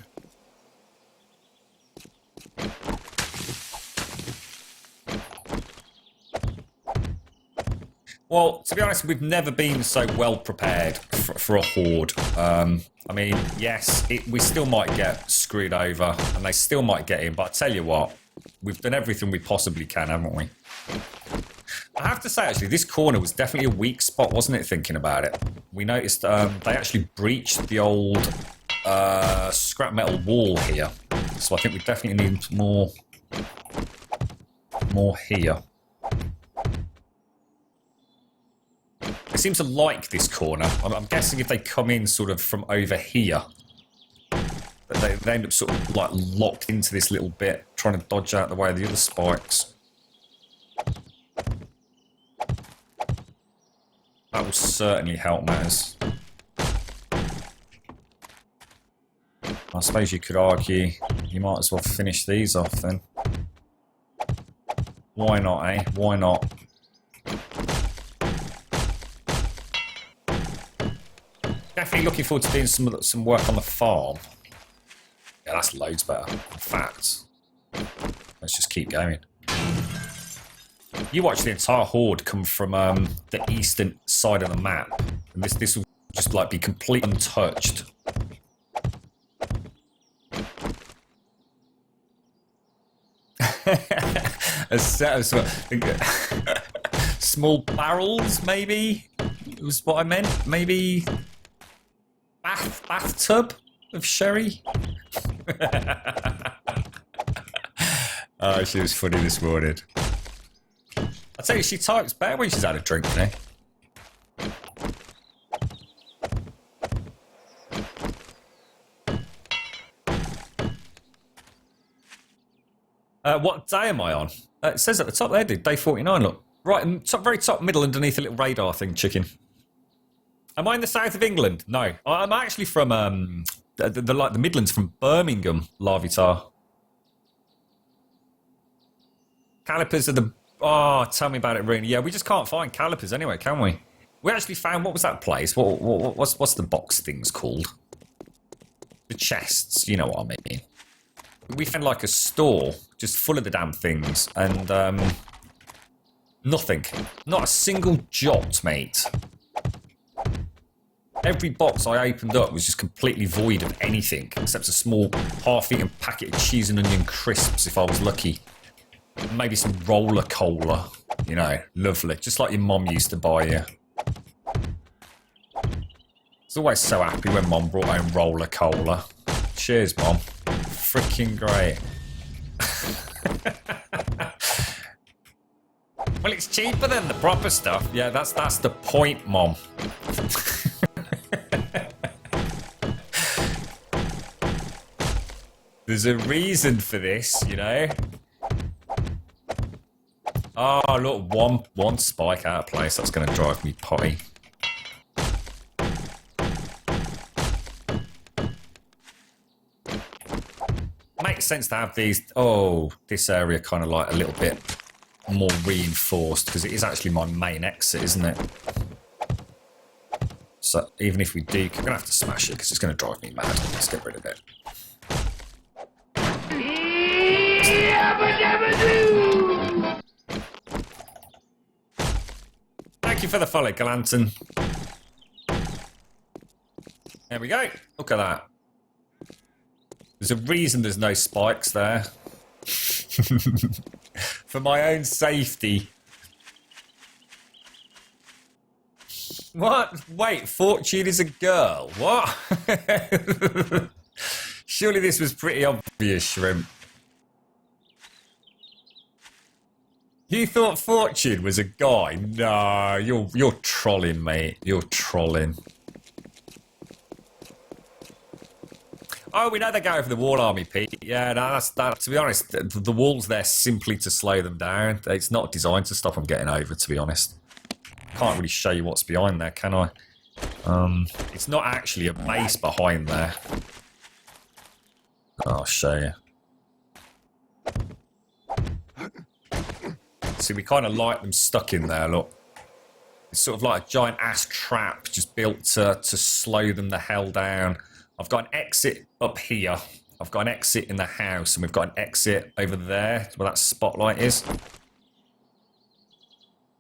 Well, to be honest, we've never been so well prepared for a horde. I mean, yes, we still might get screwed over, and they still might get in, but I tell you what, we've done everything we possibly can, haven't we? I have to say, actually, this corner was definitely a weak spot, wasn't it, thinking about it? We noticed they actually breached the old scrap metal wall here. So I think we definitely need more here. They seem to like this corner. I'm guessing if they come in sort of from over here, they end up sort of like locked into this little bit, trying to dodge out the way of the other spikes. That will certainly help matters. I suppose you could argue you might as well finish these off then. Why not, eh? Why not? Definitely looking forward to doing some work on the farm. Yeah, that's loads better. In fact, let's just keep going. You watch the entire horde come from the eastern side of the map, and this will just like be completely untouched. A set of small barrels, maybe was what I meant. Maybe bathtub of sherry. Oh, she was funny this morning. I tell you, she types better when she's had a drink, you know. What day am I on? It says at the top there, dude. Day 49. Look, right, very top middle, underneath a little radar thing, chicken. Am I in the south of England? No, I'm actually from the Midlands, from Birmingham, Larvitar. Calipers are the... Oh, tell me about it, Rooney. Yeah, we just can't find calipers anyway, can we? We actually found... What was that place? What's the box things called? The chests, you know what I mean. We found like a store just full of the damn things, and nothing. Not a single jot, mate. Every box I opened up was just completely void of anything, except a small half-eaten packet of cheese and onion crisps, if I was lucky. Maybe some roller cola, you know, lovely. Just like your mum used to buy you. I was always so happy when Mum brought home roller cola. Cheers, Mum. Freaking great. Well, it's cheaper than the proper stuff. Yeah, that's the point, Mum. There's a reason for this, you know. Oh, look, one spike out of place. That's going to drive me potty. Makes sense to have these. Oh, this area kind of like a little bit more reinforced because it is actually my main exit, isn't it? So even if we do, we're going to have to smash it because it's going to drive me mad. Let's get rid of it. Thank you for the follow, Galanton. There we go. Look at that. There's a reason there's no spikes there. For my own safety. What? Wait, Fortune is a girl. What? Surely this was pretty obvious, Shrimp. You thought Fortune was a guy? No, you're trolling, mate. You're trolling. Oh, we know they go over the wall army, Pete. Yeah, no, that's that. To be honest, the wall's there simply to slow them down. It's not designed to stop them getting over, to be honest. Can't really show you what's behind there, can I? It's not actually a base behind there. I'll show you. See, we kind of like them stuck in there, look. It's sort of like a giant ass trap just built to slow them the hell down. I've got an exit up here. I've got an exit in the house, and we've got an exit over there where that spotlight is.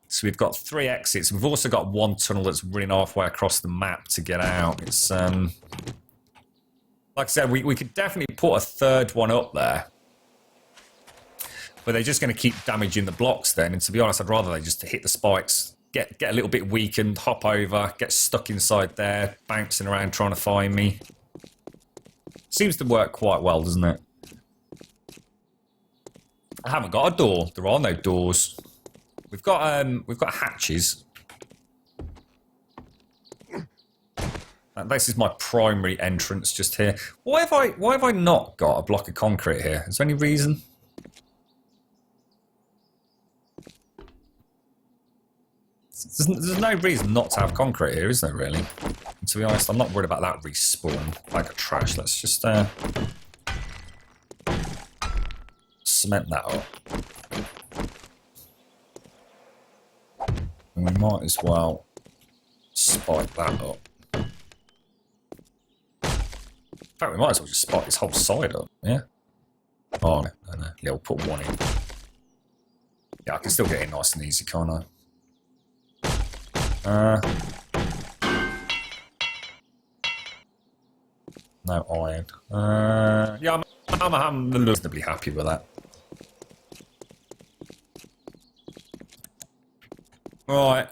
So we've got 3 exits. We've also got one tunnel that's running halfway across the map to get out. It's like I said, we could definitely put a third one up there. But they're just going to keep damaging the blocks then. And to be honest, I'd rather they just hit the spikes, get a little bit weakened, hop over, get stuck inside there, bouncing around trying to find me. Seems to work quite well, doesn't it? I haven't got a door. There are no doors. We've got hatches. And this is my primary entrance just here. Why have I not got a block of concrete here? Is there any reason? There's no reason not to have concrete here, is there, really? And to be honest, I'm not worried about that respawn. Like a trash. Let's just cement that up. And we might as well spike that up. In fact, we might as well just spike this whole side up, yeah? Oh, no. Yeah, we'll put one in. Yeah, I can still get in nice and easy, can't I? No iron. Yeah, I'm reasonably happy with that. Right.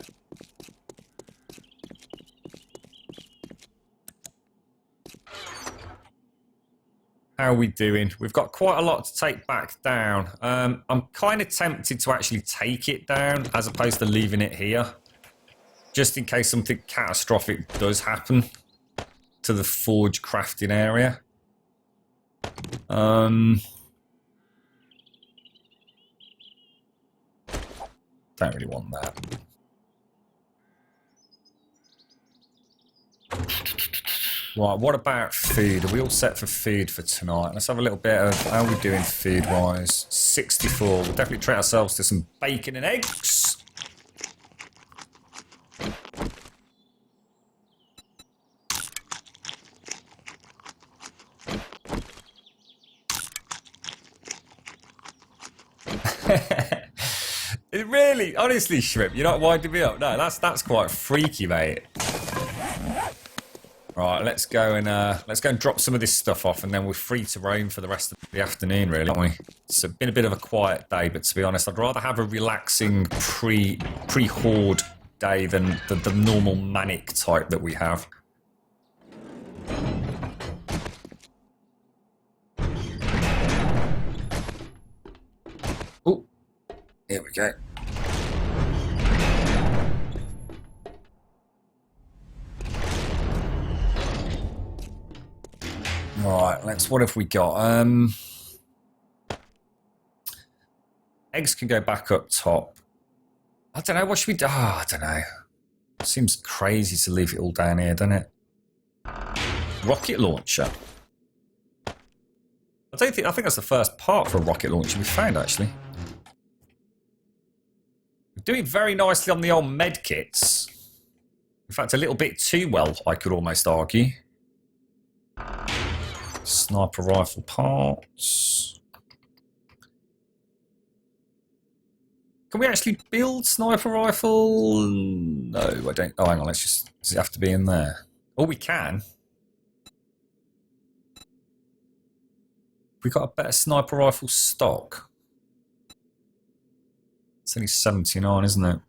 How are we doing? We've got quite a lot to take back down. I'm kind of tempted to actually take it down as opposed to leaving it here. Just in case something catastrophic does happen to the forge crafting area. Don't really want that. Right, what about food? Are we all set for food for tonight? Let's have a little bit of how are we doing food-wise. 64. We'll definitely treat ourselves to some bacon and eggs. It really, honestly, Shrimp, you're not winding me up. No, that's quite freaky, mate. Right, let's go and drop some of this stuff off, and then we're free to roam for the rest of the afternoon, really, aren't we? It's been a bit of a quiet day, but to be honest, I'd rather have a relaxing pre-horde day than the normal manic type that we have. Oh, here we go. Right, what have we got? Eggs can go back up top. I don't know, what should we do? I don't know. Seems crazy to leave it all down here, doesn't it? Rocket launcher. I think that's the first part for a rocket launcher we found, actually. We're doing very nicely on the old med kits. In fact, a little bit too well, I could almost argue. Sniper rifle parts. Can we actually build sniper rifle? No, I don't. Oh, hang on. Does it have to be in there? Oh, we can. We got a better sniper rifle stock. It's only 79, isn't it?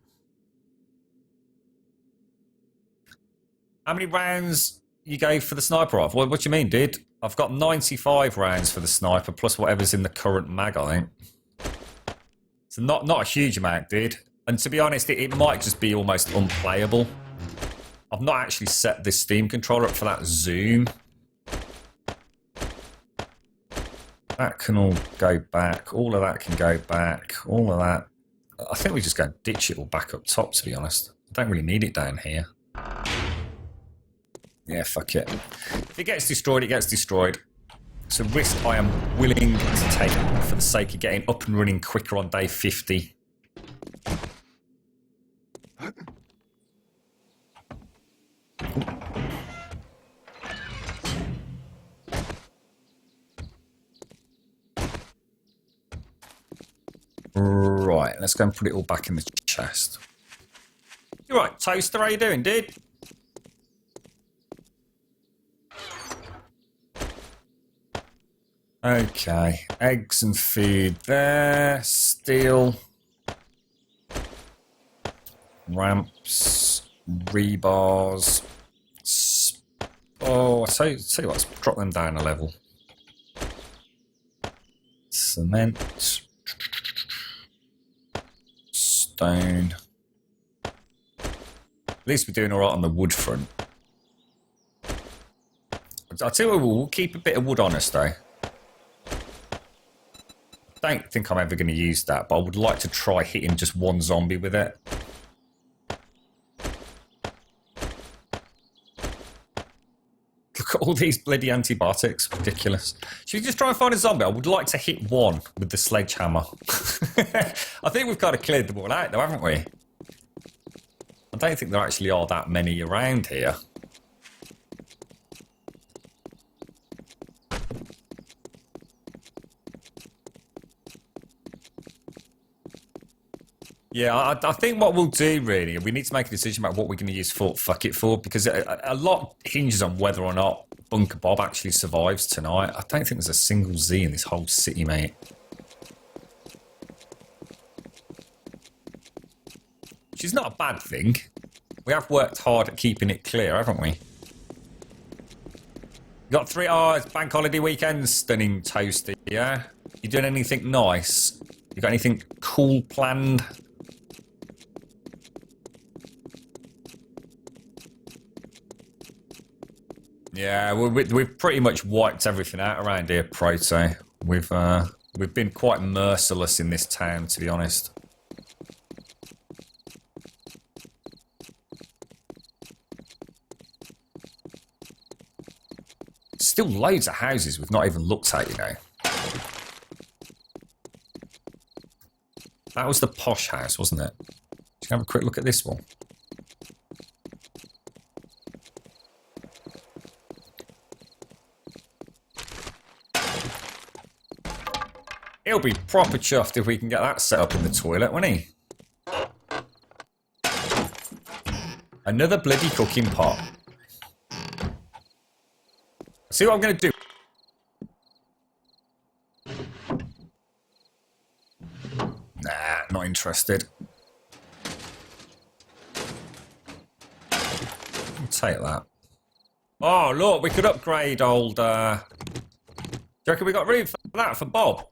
How many rounds you gave for the sniper rifle? What do you mean, dude? I've got 95 rounds for the sniper, plus whatever's in the current mag, I think. So not a huge amount, dude. And to be honest, it might just be almost unplayable. I've not actually set this Steam controller up for that zoom. That can all go back. All of that can go back. All of that. I think we just go and ditch it all back up top, to be honest. I don't really need it down here. Yeah, fuck it. If it gets destroyed, it gets destroyed. It's a risk I am willing to take for the sake of getting up and running quicker on day 50. Right, let's go and put it all back in the chest. You right, Toaster? How you doing, dude? Okay, eggs and food there. Steel. Ramps. Rebars. Oh, tell you what, let's drop them down a level. Cement. Stone. At least we're doing alright on the wood front. I'll tell you what, we'll keep a bit of wood on us though. I don't think I'm ever going to use that, but I would like to try hitting just one zombie with it. Look at all these bloody antibiotics. Ridiculous. Should we just try and find a zombie? I would like to hit one with the sledgehammer. I think we've kind of cleared them all out though, haven't we? I don't think there actually are that many around here. Yeah, I think what we'll do really, we need to make a decision about what we're going to use Fort Fuck It for, because a lot hinges on whether or not Bunker Bob actually survives tonight. I don't think there's a single Z in this whole city, mate. Which is not a bad thing. We have worked hard at keeping it clear, haven't we? Got 3 hours, bank holiday weekend, stunning toasty, yeah? You doing anything nice? You got anything cool planned? Yeah, we've pretty much wiped everything out around here, Proto. We've been quite merciless in this town, to be honest. Still loads of houses we've not even looked at, you know. That was the posh house, wasn't it? Let's have a quick look at this one. He'll be proper chuffed if we can get that set up in the toilet, won't he? Another bloody cooking pot. See what I'm going to do? Nah, not interested. I'll take that. Oh, look, we could upgrade old... Do you reckon we got room for that for Bob?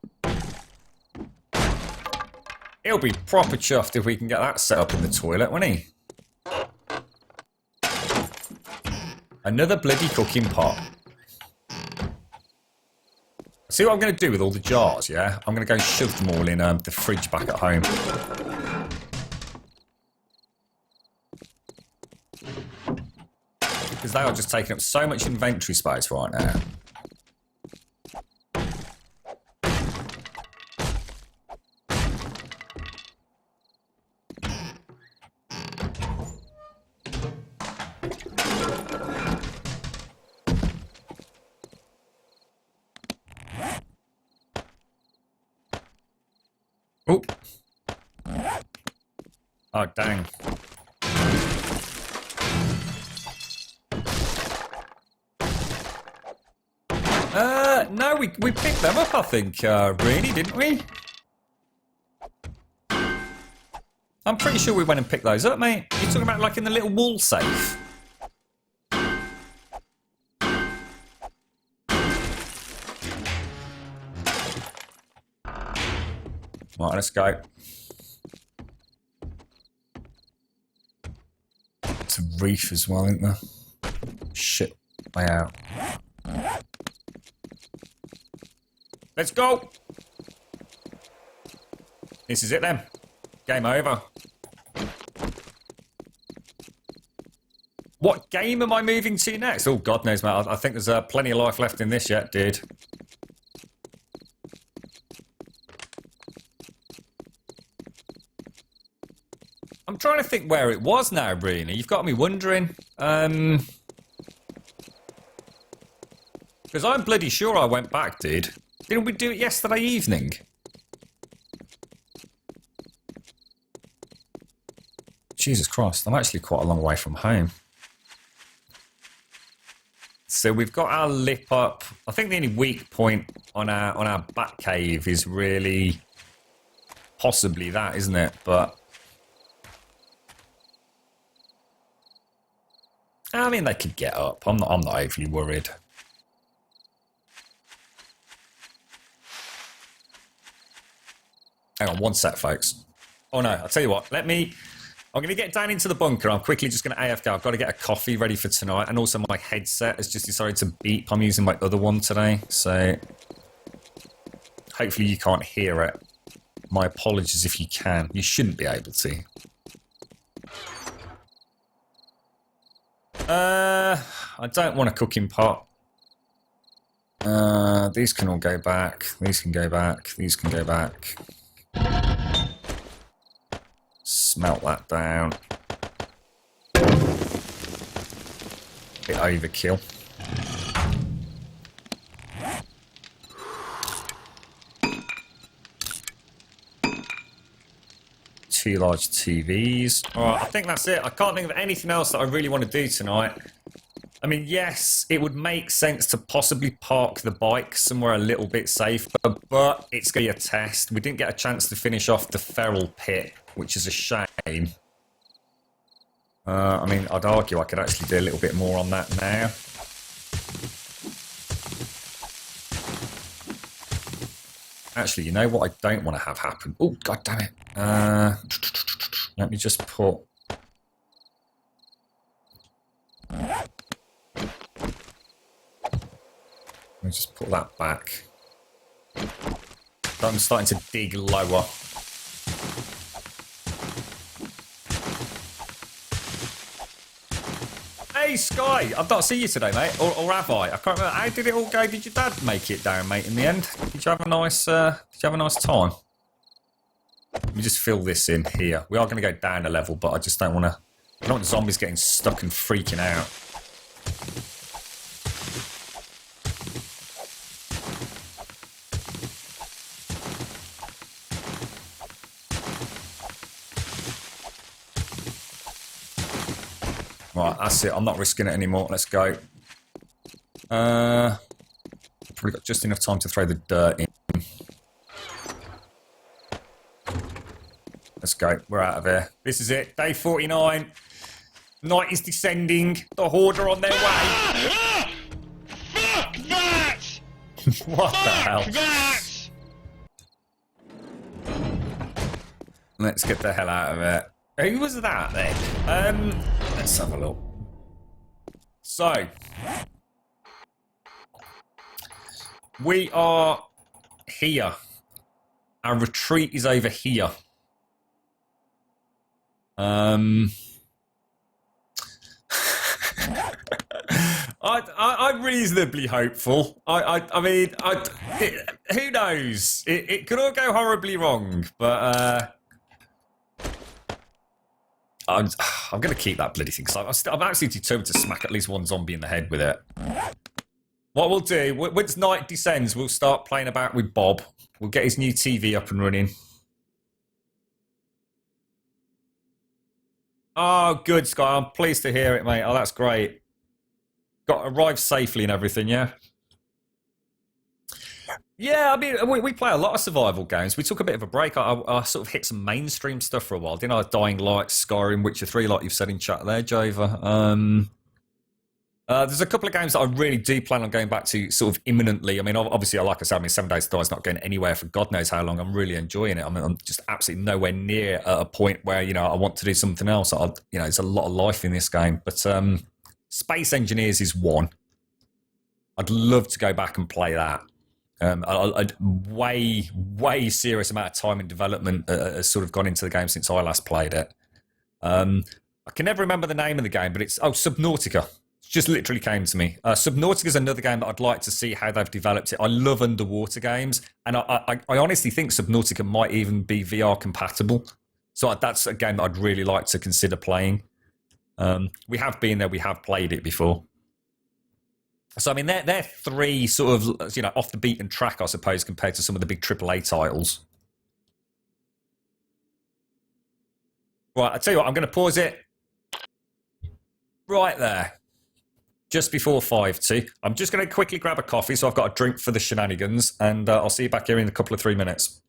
He'll be proper chuffed if we can get that set up in the toilet, won't he? Another bloody cooking pot. See what I'm going to do with all the jars, yeah? I'm going to go shove them all in the fridge back at home. Because they are just taking up so much inventory space right now. Oh. Oh, dang. No, we picked them up, I think, really, didn't we? I'm pretty sure we went and picked those up, mate. You're talking about, like, in the little wall safe? Right, let's go. It's a reef as well, isn't there? Shit, way out. Let's go! This is it then. Game over. What game am I moving to next? Oh, God knows, mate. I think there's plenty of life left in this yet, dude. I'm trying to think where it was now, Brina. You've got me wondering. Because I'm bloody sure I went back, dude. Didn't we do it yesterday evening? Jesus Christ, I'm actually quite a long way from home. So we've got our lip up. I think the only weak point on our back cave is really possibly that, isn't it? But I mean, they could get up. I'm not overly worried. Hang on, one sec, folks. Oh no, I'll tell you what. I'm going to get down into the bunker. I'm quickly just going to AFK. I've got to get a coffee ready for tonight. And also my headset has just decided to beep. I'm using my other one today. So hopefully you can't hear it. My apologies if you can. You shouldn't be able to. I don't want a cooking pot. These can all go back. These can go back. These can go back. Smelt that down. Bit overkill. Two large TVs. Alright, I think that's it. I can't think of anything else that I really want to do tonight. I mean, yes, it would make sense to possibly park the bike somewhere a little bit safer, but it's going to be a test. We didn't get a chance to finish off the feral pit, which is a shame. I mean, I'd argue I could actually do a little bit more on that now. Actually, you know what I don't want to have happen? Oh, God damn it. Let me just put... Let me just put that back. I'm starting to dig lower. Hey, Sky! I've not seen you today, mate. Or have I? I can't remember. How did it all go? Did your dad make it down, mate, in the end? Did you have a nice, time? Let me just fill this in here. We are going to go down a level, but I just don't want to... I don't want zombies getting stuck and freaking out. Right, that's it. I'm not risking it anymore. Let's go. Probably got just enough time to throw the dirt in. Let's go. We're out of here. This is it. Day 49. Night is descending. The Horde are on their way. Fuck that! What the hell? Fuck that! Let's get the hell out of it. Who was that then? Let's have a look. So, We are here. Our retreat is over here. I'm reasonably hopeful. I mean, who knows? It could all go horribly wrong, but I'm going to keep that bloody thing because I'm actually determined to smack at least one zombie in the head with it. What we'll do, once night descends, we'll start playing about with Bob. We'll get his new TV up and running. Oh, good, Sky. I'm pleased to hear it, mate. Oh, that's great. Arrived safely and everything, yeah? Yeah, I mean, we play a lot of survival games. We took a bit of a break. I sort of hit some mainstream stuff for a while. Didn't I? Dying Light, Skyrim, Witcher 3, like you've said in chat there, Jova. There's a couple of games that I really do plan on going back to sort of imminently. I mean, obviously, like I said, 7 Days to Die is not going anywhere for God knows how long. I'm really enjoying it. I mean, I'm just absolutely nowhere near at a point where, I want to do something else. There's a lot of life in this game. But Space Engineers is one. I'd love to go back and play that. I'd way serious amount of time and development has sort of gone into the game since I last played it. I can never remember the name of the game, but it's Subnautica. It just literally came to me. Subnautica is another game that I'd like to see how they've developed it. I love underwater games, and I honestly think Subnautica might even be VR compatible. So that's a game that I'd really like to consider playing. We have been there, we have played it before. So, I mean, they're three sort of, off the beaten track, I suppose, compared to some of the big AAA titles. Right, I'll tell you what, I'm going to pause it right there. Just before 5-2. I'm just going to quickly grab a coffee, so I've got a drink for the shenanigans, and I'll see you back here in a couple of 3 minutes.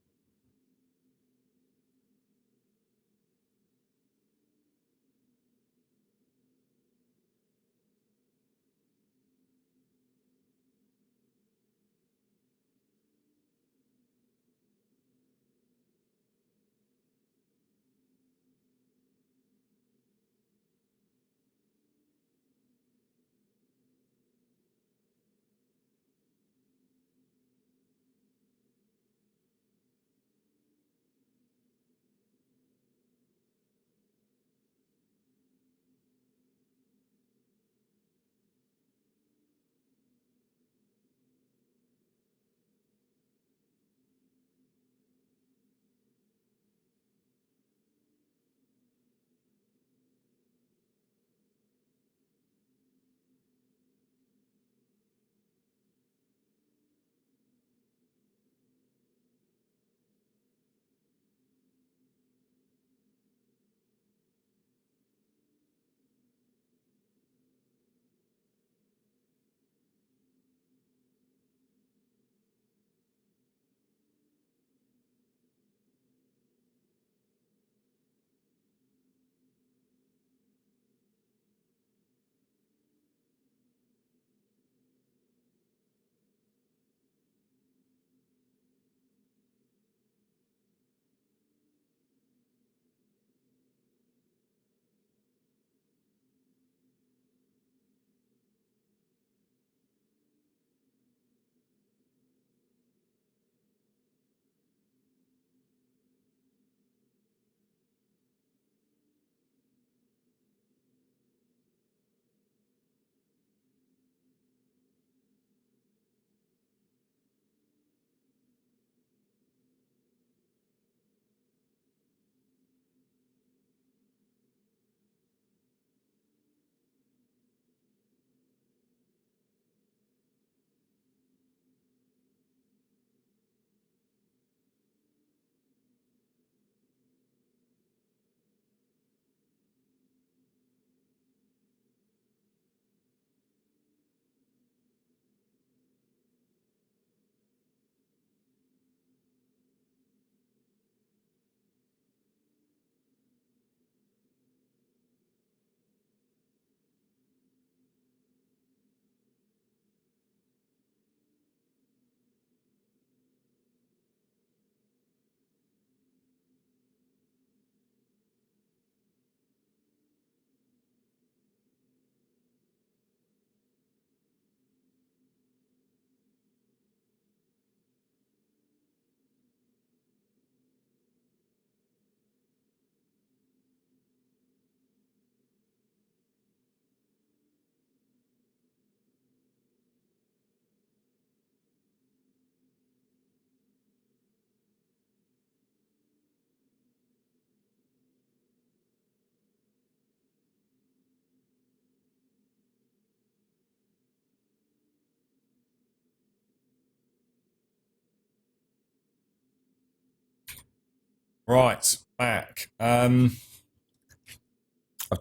Right, back. I'm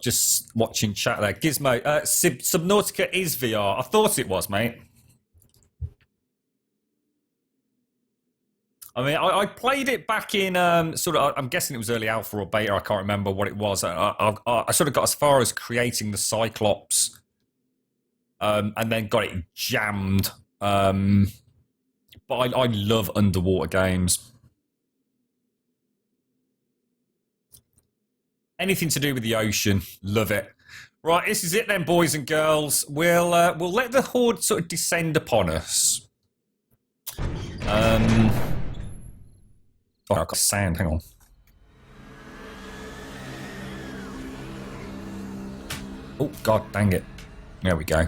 just watching chat there. Gizmo, Subnautica is VR. I thought it was, mate. I mean, I played it back in sort of. I'm guessing it was early alpha or beta. I can't remember what it was. I sort of got as far as creating the Cyclops, and then got it jammed. But I love underwater games. Anything to do with the ocean, love it. Right, this is it then, boys and girls. We'll let the horde sort of descend upon us. Oh, I've got sand. Hang on. Oh, God dang it. There we go.